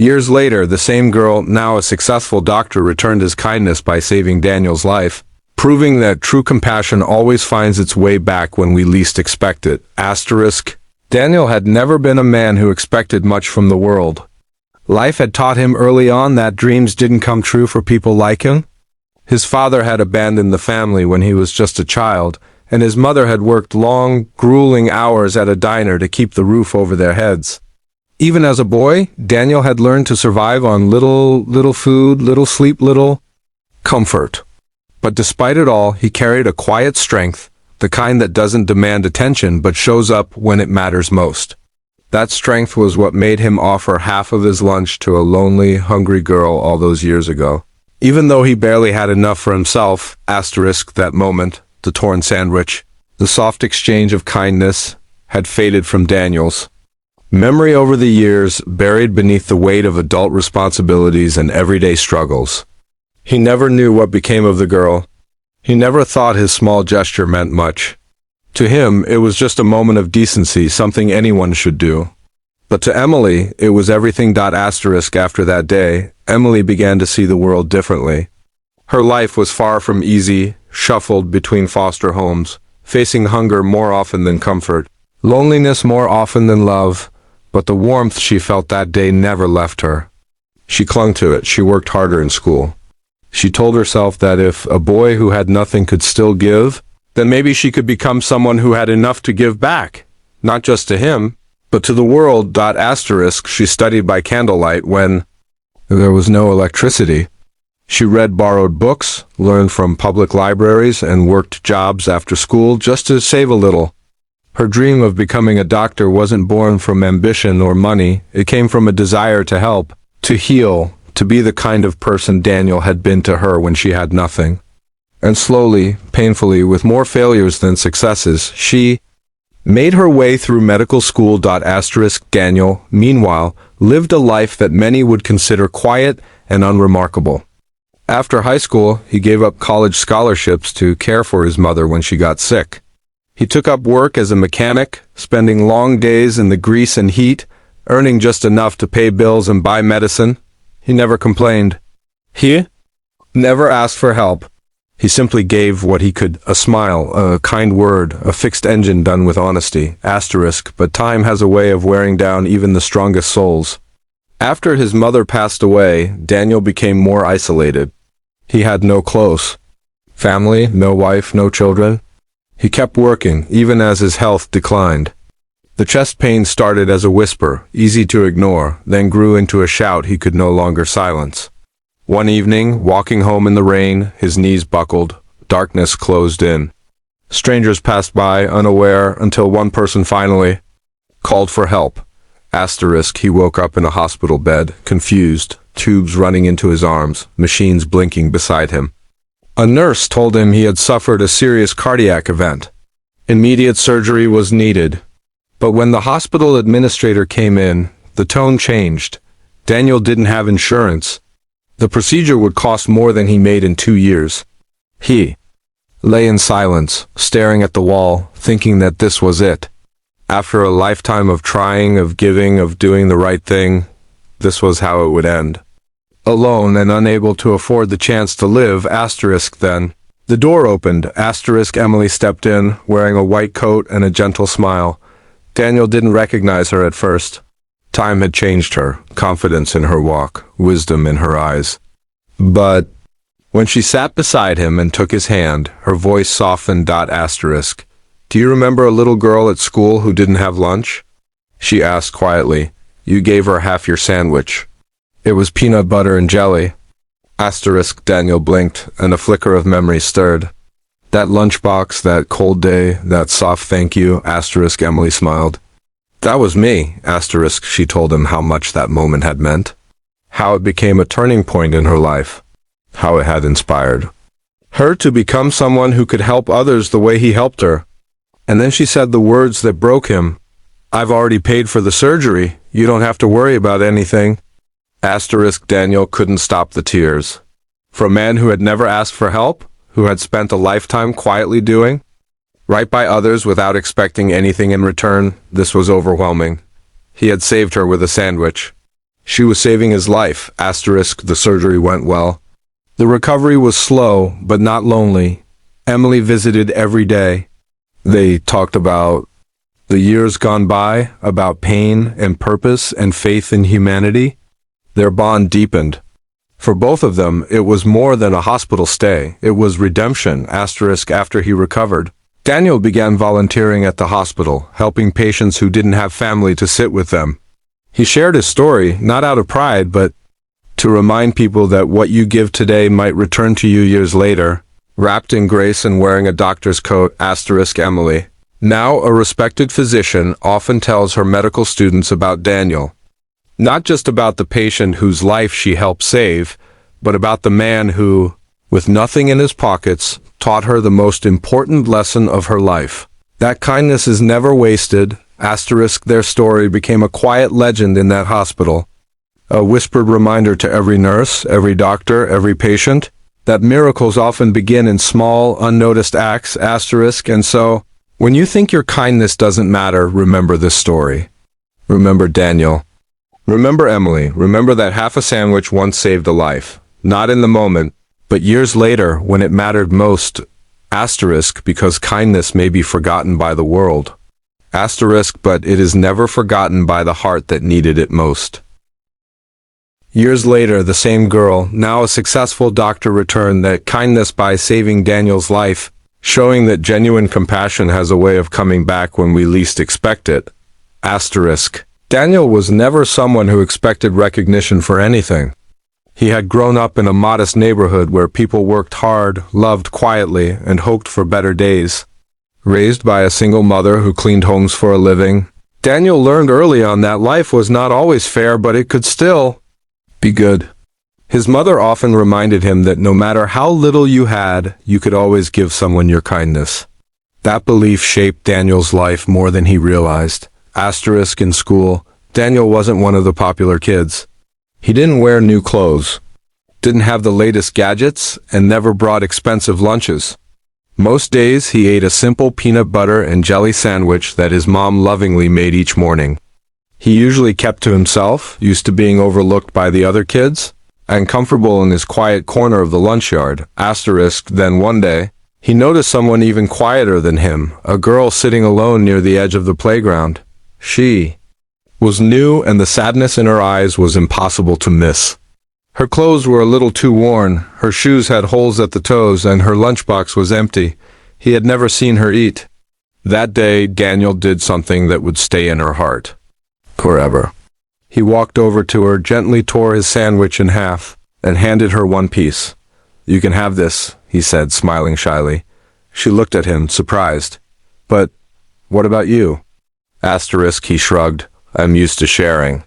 Years later, the same girl, now a successful doctor, returned his kindness by saving Daniel's life, proving that true compassion always finds its way back when we least expect it. Asterisk. Daniel had never been a man who expected much from the world. Life had taught him early on that dreams didn't come true for people like him. His father had abandoned the family when he was just a child, and his mother had worked long, grueling hours at a diner to keep the roof over their heads. Even as a boy, Daniel had learned to survive on little food, little sleep, little comfort. But despite it all, he carried a quiet strength, the kind that doesn't demand attention but shows up when it matters most. That strength was what made him offer half of his lunch to a lonely, hungry girl all those years ago. Even though he barely had enough for himself, asterisk that moment, the torn sandwich, the soft exchange of kindness, had faded from Daniel's memory over the years, buried beneath the weight of adult responsibilities and everyday struggles. He never knew what became of the girl. He never thought his small gesture meant much. To him, it was just a moment of decency, something anyone should do. But to Emily, it was everything. Asterisk after that day, Emily began to see the world differently. Her life was far from easy, shuffled between foster homes, facing hunger more often than comfort, loneliness more often than love, but the warmth she felt that day never left her. She clung to it. She worked harder in school. She told herself that if a boy who had nothing could still give, then maybe she could become someone who had enough to give back, not just to him, but to the world. Asterisk, she studied by candlelight when there was no electricity. She read borrowed books, learned from public libraries, and worked jobs after school just to save a little. Her dream of becoming a doctor wasn't born from ambition or money. It came from a desire to help, to heal, to be the kind of person Daniel had been to her when she had nothing. And slowly, painfully, with more failures than successes, she made her way through medical school. Asterisk Daniel, meanwhile, lived a life that many would consider quiet and unremarkable. After high school, he gave up college scholarships to care for his mother when she got sick. He took up work as a mechanic, spending long days in the grease and heat, earning just enough to pay bills and buy medicine. He never complained. He never asked for help. He simply gave what he could, a smile, a kind word, a fixed engine done with honesty. Asterisk, but time has a way of wearing down even the strongest souls. After his mother passed away, Daniel became more isolated. He had no close family, no wife, no children. He kept working, even as his health declined. The chest pain started as a whisper, easy to ignore, then grew into a shout he could no longer silence. One evening, walking home in the rain, his knees buckled, darkness closed in. Strangers passed by, unaware, until one person finally called for help. Asterisk, he woke up in a hospital bed, confused, tubes running into his arms, machines blinking beside him. A nurse told him he had suffered a serious cardiac event. Immediate surgery was needed. But when the hospital administrator came in, the tone changed. Daniel didn't have insurance. The procedure would cost more than he made in 2 years. He lay in silence, staring at the wall, thinking that this was it. After a lifetime of trying, of giving, of doing the right thing, this was how it would end. Alone and unable to afford the chance to live. Asterisk then. The door opened. Asterisk Emily stepped in, wearing a white coat and a gentle smile. Daniel didn't recognize her at first. Time had changed her, confidence in her walk, wisdom in her eyes. But when she sat beside him and took his hand, her voice softened. Asterisk. Do you remember a little girl at school who didn't have lunch? She asked quietly. You gave her half your sandwich. It was peanut butter and jelly. Asterisk Daniel blinked, and a flicker of memory stirred. That lunchbox, that cold day, that soft thank you. Asterisk Emily smiled. That was me. Asterisk she told him how much that moment had meant. How it became a turning point in her life. How it had inspired her to become someone who could help others the way he helped her. And then she said the words that broke him. I've already paid for the surgery. You don't have to worry about anything. Asterisk Daniel couldn't stop the tears. For a man who had never asked for help, who had spent a lifetime quietly doing right by others without expecting anything in return, this was overwhelming. He had saved her with a sandwich. She was saving his life. Asterisk, the surgery went well. The recovery was slow, but not lonely. Emily visited every day. They talked about the years gone by, about pain and purpose and faith in humanity. Their bond deepened. For both of them, it was more than a hospital stay. It was redemption. Asterisk, after he recovered, Daniel began volunteering at the hospital, helping patients who didn't have family to sit with them. He shared his story, not out of pride, but to remind people that what you give today might return to you years later. Wrapped in grace and wearing a doctor's coat. Asterisk, Emily, now a respected physician, often tells her medical students about Daniel. Not just about the patient whose life she helped save, but about the man who, with nothing in his pockets, taught her the most important lesson of her life. That kindness is never wasted. Asterisk, their story became a quiet legend in that hospital. A whispered reminder to every nurse, every doctor, every patient, that miracles often begin in small, unnoticed acts. Asterisk, and so, when you think your kindness doesn't matter, remember this story. Remember Daniel. Remember Emily. Remember that half a sandwich once saved a life. Not in the moment, but years later when it mattered most. Asterisk, because kindness may be forgotten by the world. Asterisk, but it is never forgotten by the heart that needed it most. Years later, the same girl, now a successful doctor, returned that kindness by saving Daniel's life, showing that genuine compassion has a way of coming back when we least expect it. Asterisk. Daniel was never someone who expected recognition for anything. He had grown up in a modest neighborhood where people worked hard, loved quietly, and hoped for better days. Raised by a single mother who cleaned homes for a living, Daniel learned early on that life was not always fair, but it could still be good. His mother often reminded him that no matter how little you had, you could always give someone your kindness. That belief shaped Daniel's life more than he realized. Asterisk, in school, Daniel wasn't one of the popular kids. He didn't wear new clothes, didn't have the latest gadgets, and never brought expensive lunches. Most days he ate a simple peanut butter and jelly sandwich that his mom lovingly made each morning. He usually kept to himself, used to being overlooked by the other kids, and comfortable in his quiet corner of the lunch yard. Asterisk, then one day, he noticed someone even quieter than him, a girl sitting alone near the edge of the playground. She was new, and the sadness in her eyes was impossible to miss. Her clothes were a little too worn, her shoes had holes at the toes, and her lunchbox was empty. He had never seen her eat. That day, Daniel did something that would stay in her heart forever. He walked over to her, gently tore his sandwich in half, and handed her one piece. "You can have this," he said, smiling shyly. She looked at him, surprised. "But what about you?" Asterisk, he shrugged. "I'm used to sharing."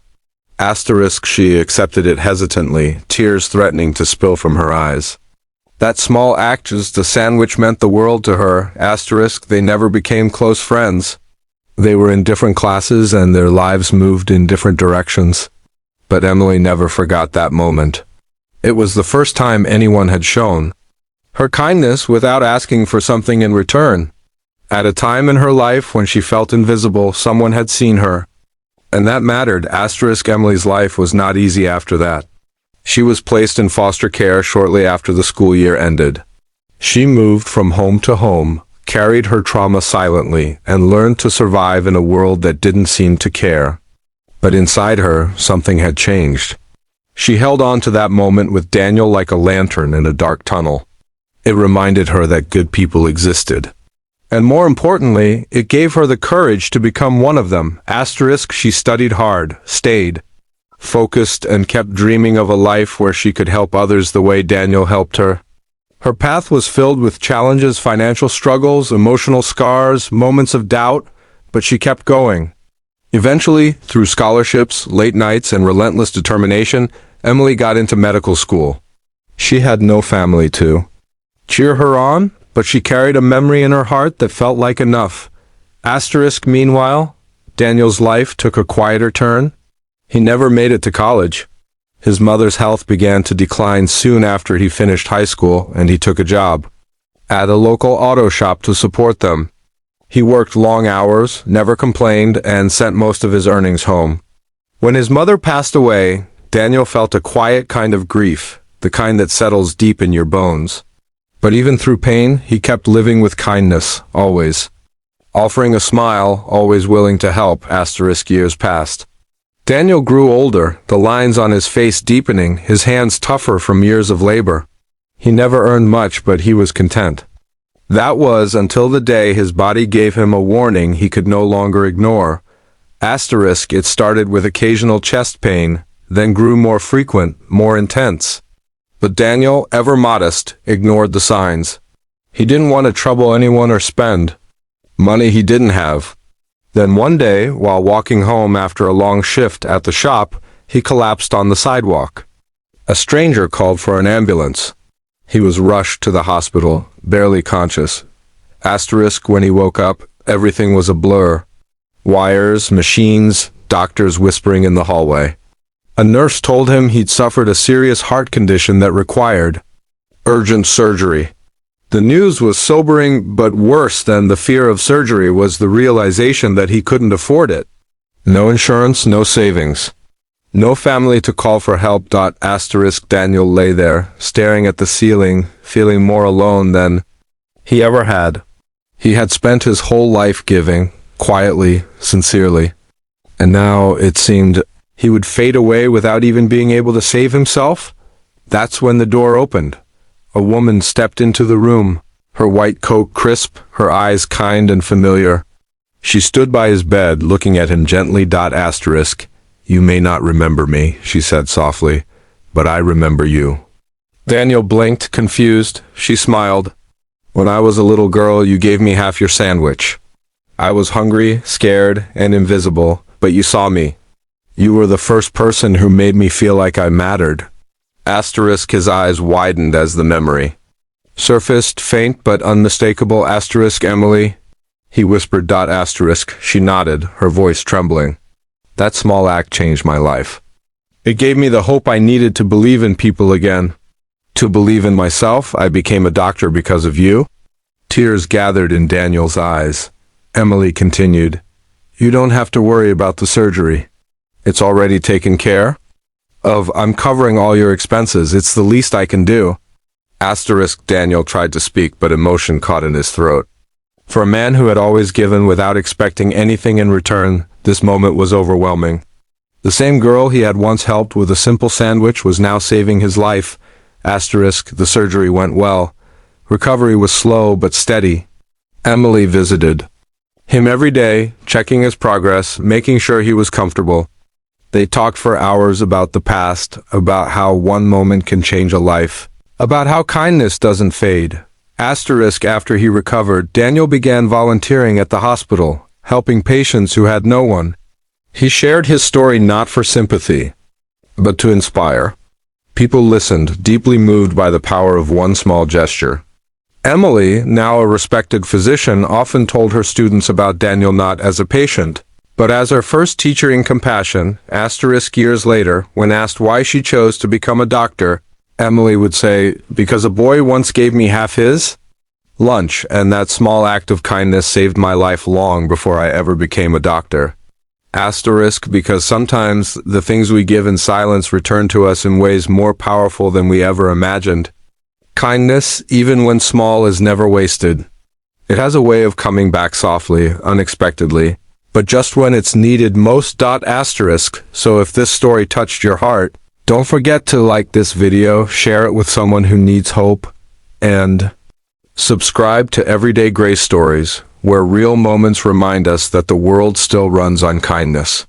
Asterisk, she accepted it hesitantly, tears threatening to spill from her eyes. That small act, just a sandwich, meant the world to her. Asterisk, they never became close friends. They were in different classes and their lives moved in different directions. But Emily never forgot that moment. It was the first time anyone had shown her kindness without asking for something in return. At a time in her life when she felt invisible, someone had seen her. And that mattered. Asterisk, Emily's life was not easy after that. She was placed in foster care shortly after the school year ended. She moved from home to home, carried her trauma silently, and learned to survive in a world that didn't seem to care. But inside her, something had changed. She held on to that moment with Daniel like a lantern in a dark tunnel. It reminded her that good people existed. And more importantly, it gave her the courage to become one of them. Asterisk, she studied hard, stayed focused, and kept dreaming of a life where she could help others the way Daniel helped her. Her path was filled with challenges, financial struggles, emotional scars, moments of doubt, but she kept going. Eventually, through scholarships, late nights, and relentless determination, Emily got into medical school. She had no family to cheer her on, but she carried a memory in her heart that felt like enough. Asterisk, meanwhile, Daniel's life took a quieter turn. He never made it to college. His mother's health began to decline soon after he finished high school, and he took a job at a local auto shop to support them. He worked long hours, never complained, and sent most of his earnings home. When his mother passed away, Daniel felt a quiet kind of grief, the kind that settles deep in your bones. But even through pain, he kept living with kindness, always. Offering a smile, always willing to help. Years passed. Daniel grew older, the lines on his face deepening, his hands tougher from years of labor. He never earned much, but he was content. That was until the day his body gave him a warning he could no longer ignore. It started with occasional chest pain, then grew more frequent, more intense. But Daniel, ever modest, ignored the signs. He didn't want to trouble anyone or spend money he didn't have. Then one day, while walking home after a long shift at the shop, he collapsed on the sidewalk. A stranger called for an ambulance. He was rushed to the hospital, barely conscious. When he woke up, everything was a blur. Wires, machines, doctors whispering in the hallway. A nurse told him he'd suffered a serious heart condition that required urgent surgery. The news was sobering, but worse than the fear of surgery was the realization that he couldn't afford it. No insurance, no savings. No family to call for help. Daniel lay there, staring at the ceiling, feeling more alone than he ever had. He had spent his whole life giving, quietly, sincerely. And now, it seemed, he would fade away without even being able to save himself? That's when the door opened. A woman stepped into the room, her white coat crisp, her eyes kind and familiar. She stood by his bed, looking at him gently. You may not remember me, she said softly, but I remember you. Daniel blinked, confused. She smiled. When I was a little girl, you gave me half your sandwich. I was hungry, scared, and invisible, but you saw me. You were the first person who made me feel like I mattered. His eyes widened as the memory surfaced, faint but unmistakable. Emily, he whispered. She nodded, her voice trembling. That small act changed my life. It gave me the hope I needed to believe in people again. To believe in myself. I became a doctor because of you. Tears gathered in Daniel's eyes. Emily continued, You don't have to worry about the surgery. It's already taken care of. I'm covering all your expenses. It's the least I can do. Daniel tried to speak, but emotion caught in his throat. For a man who had always given without expecting anything in return, this moment was overwhelming. The same girl he had once helped with a simple sandwich was now saving his life. The surgery went well. Recovery was slow but steady. Emily visited him every day, checking his progress, making sure he was comfortable. They talked for hours about the past, about how one moment can change a life, about how kindness doesn't fade. After he recovered, Daniel began volunteering at the hospital, helping patients who had no one. He shared his story not for sympathy, but to inspire. People listened, deeply moved by the power of one small gesture. Emily, now a respected physician, often told her students about Daniel not as a patient, but as her first teacher in compassion. Years later, when asked why she chose to become a doctor, Emily would say, because a boy once gave me half his lunch, and that small act of kindness saved my life long before I ever became a doctor. Because sometimes the things we give in silence return to us in ways more powerful than we ever imagined. Kindness, even when small, is never wasted. It has a way of coming back softly, unexpectedly, but just when it's needed most. So if this story touched your heart, don't forget to like this video, share it with someone who needs hope, and subscribe to Everyday Grace Stories, where real moments remind us that the world still runs on kindness.